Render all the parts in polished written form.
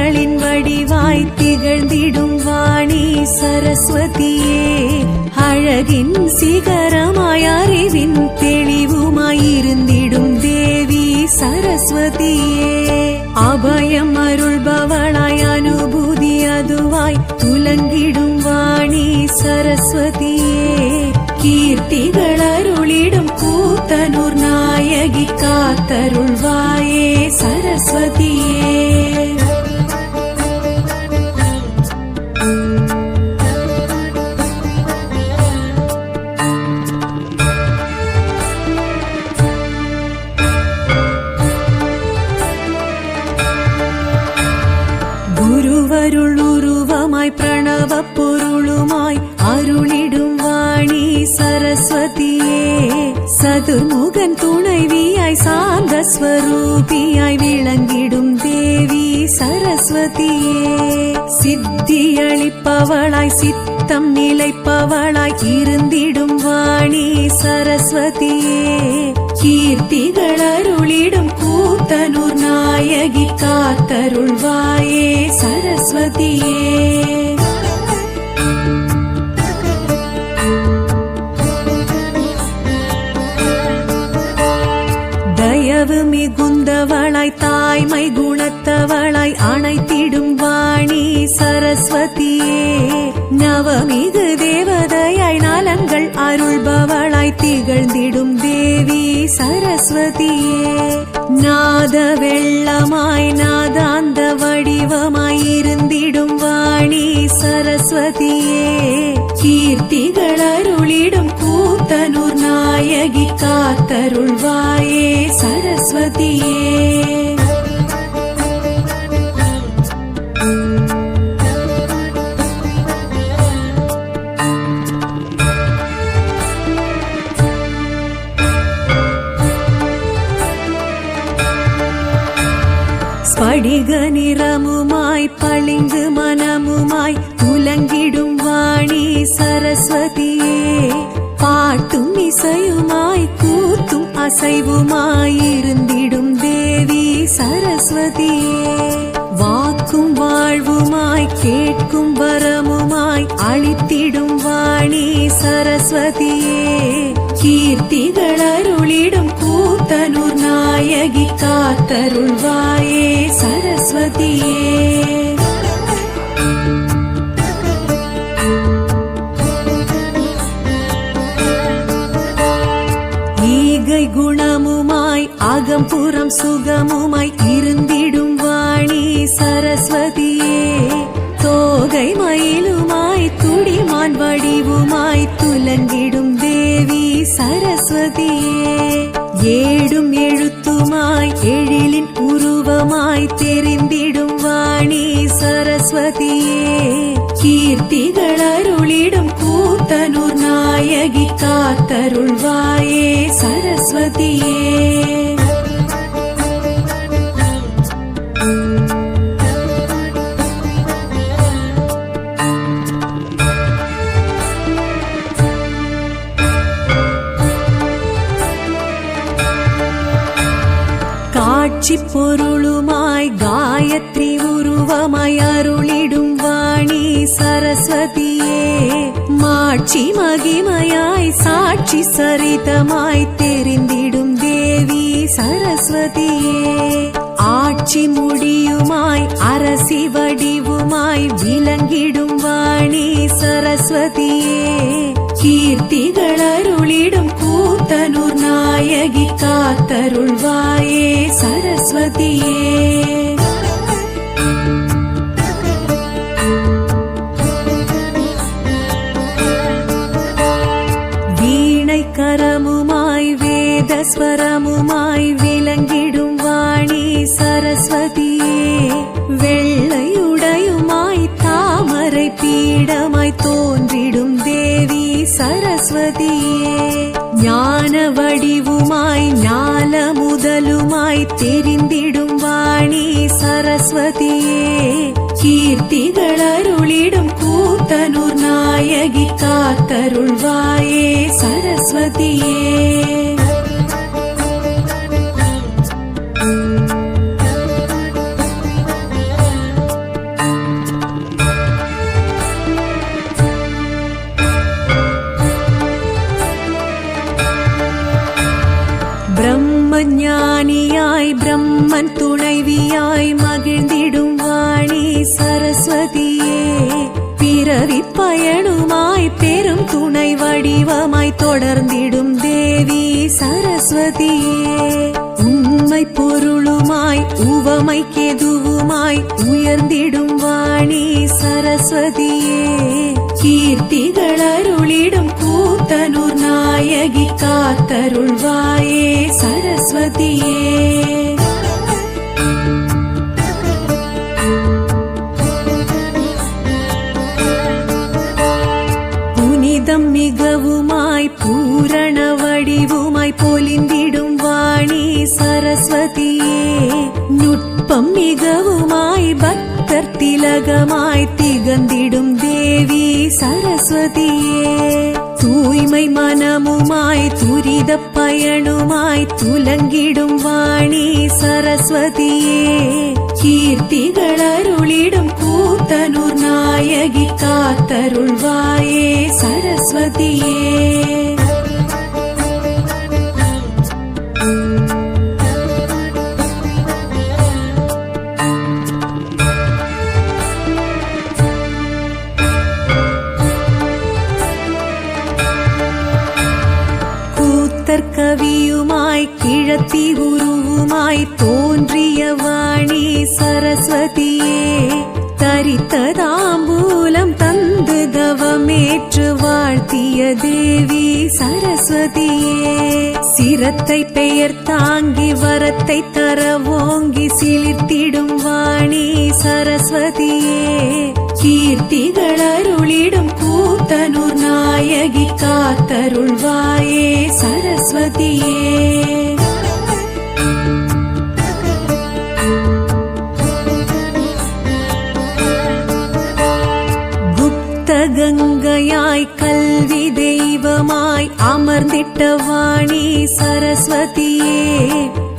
அருளின் வடிவாய் திகழ்ந்திடும் வாணி சரஸ்வதியே, அழகின் சிகரமாய் அறிவின் தெளிவுமாயிருந்திடும் தேவி சரஸ்வதியே, அபயம் அருள்பவளாய் அனுபூதி அதுவாய் துலங்கிடும் வாணி சரஸ்வதியே, கீர்த்திகள் அருளிடும் கூத்தனூர் நாயகி காத்தருள்வாயே சரஸ்வதியே. குருவருள் உருவமாய் பிரணவ பொருளுமாய் அருளிடும் வாணி சரஸ்வதியே, சதுர்முகன் துணைவியாய் சாந்த ஸ்வரூபியாய் விளங்கிடும் தேவி சரஸ்வதியே, சித்தியளிப்பவளாய் சித்தம் நிலைப்பவளாய் இருந்திடும் வாணி சரஸ்வதியே, கீர்த்திகள் அருளிடும் கூத்தனூர் நாயகி காத்தருள்வாயே சரஸ்வதியே. தயவு மிகுந்தவளாய் தாய்மை குணத்தவளாய் அணைத்திடும் வாணி சரஸ்வதியே, நவமிகு தேவதையாய் நலங்கள் அருள்பவளாய் திகழ்ந்திடும் தேவி சரஸ்வதியே, நாத வெள்ளமாய் நாதாந்த வடிவமாய் இருந்திடும் வாணி சரஸ்வதியே, கீர்த்திகள் அருளிடும் கூத்தனூர் நாயகி காத்தருள்வாயே சரஸ்வதியே. ஸ்படிக நிறமுமாய் பளிங்கு மனமுமாய் துலங்கிடும் வாணி சரஸ்வதியே, பாட்டும் இசையுமாய் கூத்தும் அசைவுமாயிருந்திடும் தேவி சரஸ்வதியே, வாக்கும் வாழ்வுமாய் கேட்கும் வரமுமாய் அளித்திடும் வாணி சரஸ்வதியே, கீர்த்திகள் அருளிடும் கூத்தனூர் நாயகி காத்தருள்வாயே சரஸ்வதியே. ஈகை குணமுமாய் அகம்புறம் சுகமுமாய் இருந்திடும் வாணி சரஸ்வதியே, தோகை மயிலுமாய் துடிமான் வடிவுமாய் துலங்கிடும் தேவி சரஸ்வதியே, ஏடும் எழுத்துமாய் எழிலின் உருவமாய் தெரிந்திடும் வாணி சரஸ்வதியே, கீர்த்திகள் அருளிடும் கூத்தனூர் நாயகி காத்தருள்வாயே சரஸ்வதியே. காட்சி பொருளுமாய் காயத்ரி உருவமாய் அருளிடும் வாணி சரஸ்வதியே, மாட்சி மகிமையாய் சாட்சி சரிதமாய் தெரிந்திடும் தேவி சரஸ்வதியே, ஆட்சி முடியுமாய் அரசி வடிவுமாய் விளங்கிடும் வாணி சரஸ்வதியே, கீர்த்திகள் அருளிடும் கூத்தனூர் நாயகி காத்தருள்வாயே சரஸ்வதியே. வீணை கரமுமாய் வேதஸ்வரமுமாய் விளங்கிடும் வாணி சரஸ்வதியே, வெள்ளையுடையுமாய் தாமரை பீடமாய் தோன்றிடும் தேவி சரஸ்வதியே, ஞான வடிவுமாய் ஞால முதலுமாய் தெரிந்திடும் வாணி சரஸ்வதியே, கீர்த்திகள் அருளிடும் கூத்தனூர் நாயகி காத்தருள்வாயே சரஸ்வதியே. பயனுமாய் பெரும் துணை வடிவமாய் தொடர்ந்திடும் தேவி சரஸ்வதியே. உண்மை பொருளுமாய் உவமைக்கெதுவுமாய் உயர்ந்திடும் வாணி சரஸ்வதியே. கீர்த்திகள் அருளிடும் கூத்தனூர் நாயகி காத்தருள்வாயே சரஸ்வதியே. புனிதம் மிகவுமாய் பூரண வடிவுமாய் பொலிந்திடும் வாணி சரஸ்வதியே. நுட்பம் மிகவுமாய் பக்தர் திலகமாய் திகழ்ந்திடும் தேவி சரஸ்வதியே. தூய்மை மனமுமாய் துரித பயனுமாய் துலங்கிடும் வாணி சரஸ்வதியே. கீர்த்திகள் அருளிடும் கூத்தனூர் நாயகி காத்தருள்வாயே சரஸ்வதியே. கவியுமாய் கிழத்தி உருவுமாய் தோன்றிய வாணி சரஸ்வதியே. தரித்ததாம்பூலம் தந்து தவமேற்று வாழ்த்திய தேவி சரஸ்வதியே. சிரத்தை பெயர் தாங்கி வரத்தை தர ஓங்கி சிலிர்த்திடும் வாணி சரஸ்வதியே. கீர்த்திகள் அருளிடும் கூத்தனூர் நாயகி காத்தருள்வாயே சரஸ்வதியே. குப்த கங்கையாய் கல்வி தெய்வமாய் அமர்ந்திட்ட வாணி சரஸ்வதியே.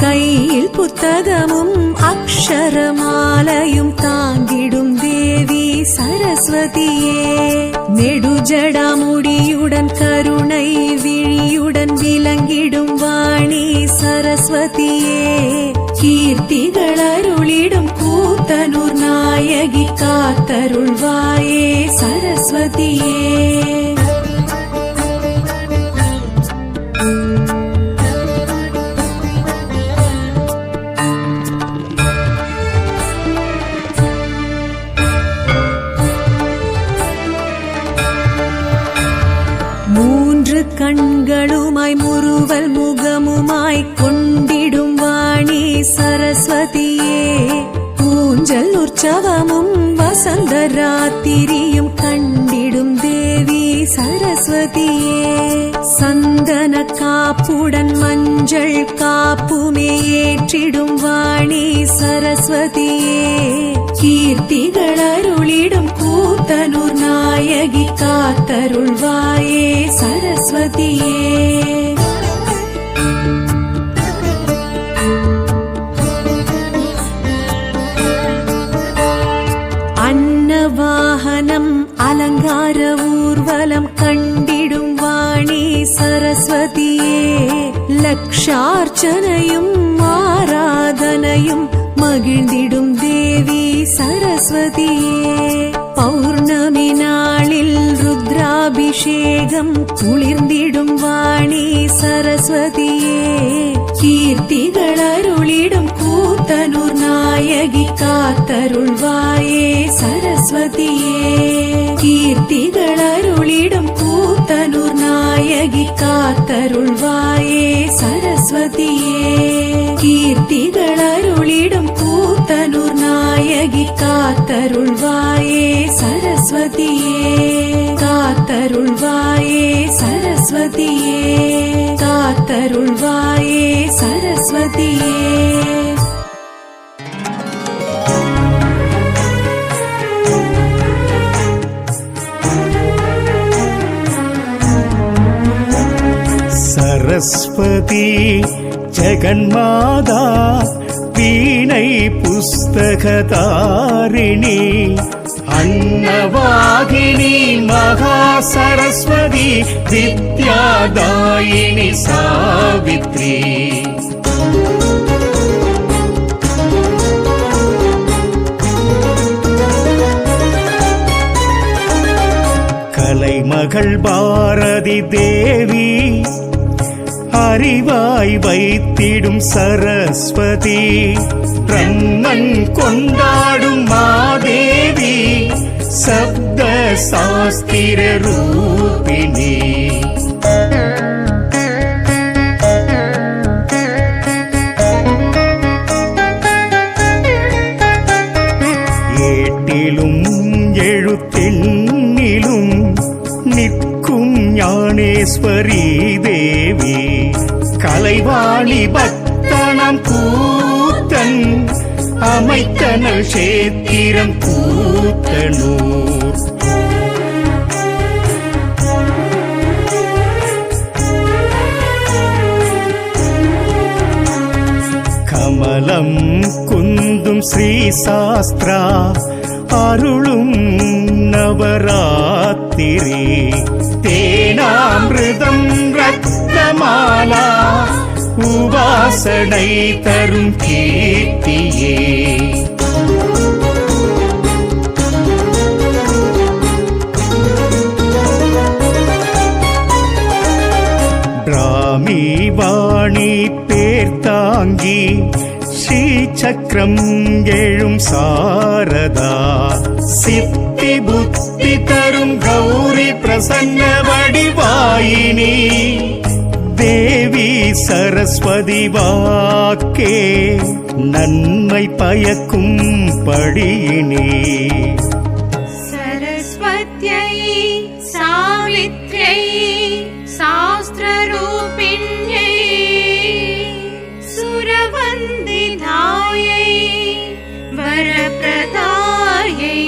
கையில் புத்தகமும் அக்ஷரமாலையும் தாங்கிடும் தேவி சரஸ்வதியே. நெடுஜடாமுடியுடன் கருணை விழியுடன் விளங்கிடும் வாணி சரஸ்வதியே. கீர்த்திகள் அருளிடும் கூத்தனூர் நாயகி காத்தருள்வாயே சரஸ்வதியே. மூன்று கண்களுமாய் முறுவல் முகமுமாய் கொண்டிடும் வாணி சரஸ்வதியே. ஊஞ்சல் உற்சவமும் வசந்த ராத்திரியும் கண்டிடும் தேவி சரஸ்வதியே. சந்தன காப்புடன் மஞ்சள் காப்புமே ஏற்றிடும் வாணி சரஸ்வதியே. கீர்த்திகள் அருளிடும் கூத்தனூர் நாயகி காத்தருள்வாயே சரஸ்வதியே. அன்னவாகனம் அலங்கார ஊர்வலம் கண்டிடும் வாணி சரஸ்வதியே. லக்ஷார்ச்சனையும் ஆராதனையும் மகிழ்ந்திடும் தேவி சரஸ்வதியே. பௌர்ணமி நாளில் ருத்ராபிஷேகம் குளிர்ந்திடும் வாணி சரஸ்வதியே. கீர்த்திகள் அருளிடும் கூத்தனூர் நாயகி காத்தருள்வாயே சரஸ்வதியே. கீர்த்திகள் அருளிடும் கூத்தனூர் நாயகி காத்தருள்வாயே சரஸ்வதியே. கீர்த்திகள் அருளிடும் கூத்தனூர் நாயகி காத்தருள்வாயே சரஸ்வதியே. காத்தருள்வாயே சரஸ்வதியே. காத்தருள்வாயே சரஸ்வதியே. சரஸ்வதி ஜெகன்மாதா வீணை புஸ்தகதாரிணி அன்னவாகினி மகா சரஸ்வதி வித்யாதாயினி சாவித்ரி. மகள் பாரதி தேவி அறிவாய் வைத்திடும் சரஸ்வதி பிரம்மன் கொண்டாடும் மாதேவி சப்த சாஸ்திர ரூபிணி ஏட்டிலும் எழுத்தெண்ணிலும் நிற்கும் ஞானேஸ்வரி தேவி கலைவாணி பக்தனம் கூத்தன் அமைத்தனல் சேத்திரம் கூத்தனூர் கமலம் குந்தும் ஸ்ரீ சாஸ்திரா அருளும் நவராத்திரி தேனாமிருதம் ரத்னமாலா உபாசனை தரும் கீர்த்தியே பிராமி வாணி பேர்த்தாங்கி ஸ்ரீ சக்கரம் எழும் சாரதா சித்தி புத்தி தரும் கௌரி பிரசன்ன வடிவாயினி தேவி சரஸ்வதி வாக்கே நன்மை பயக்கும் படியினி सरस्वत्यै सावित्र्यै शास्त्ररूपिण्यै सुरवन्दितायै वरप्रदायै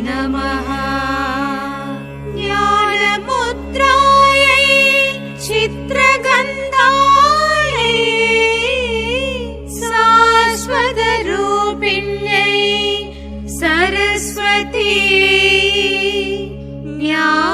नमः ज्ञानमुद्रायै चित्रगन्धायै शाश्वतरूपिण्यै सरस्वती ज्ञान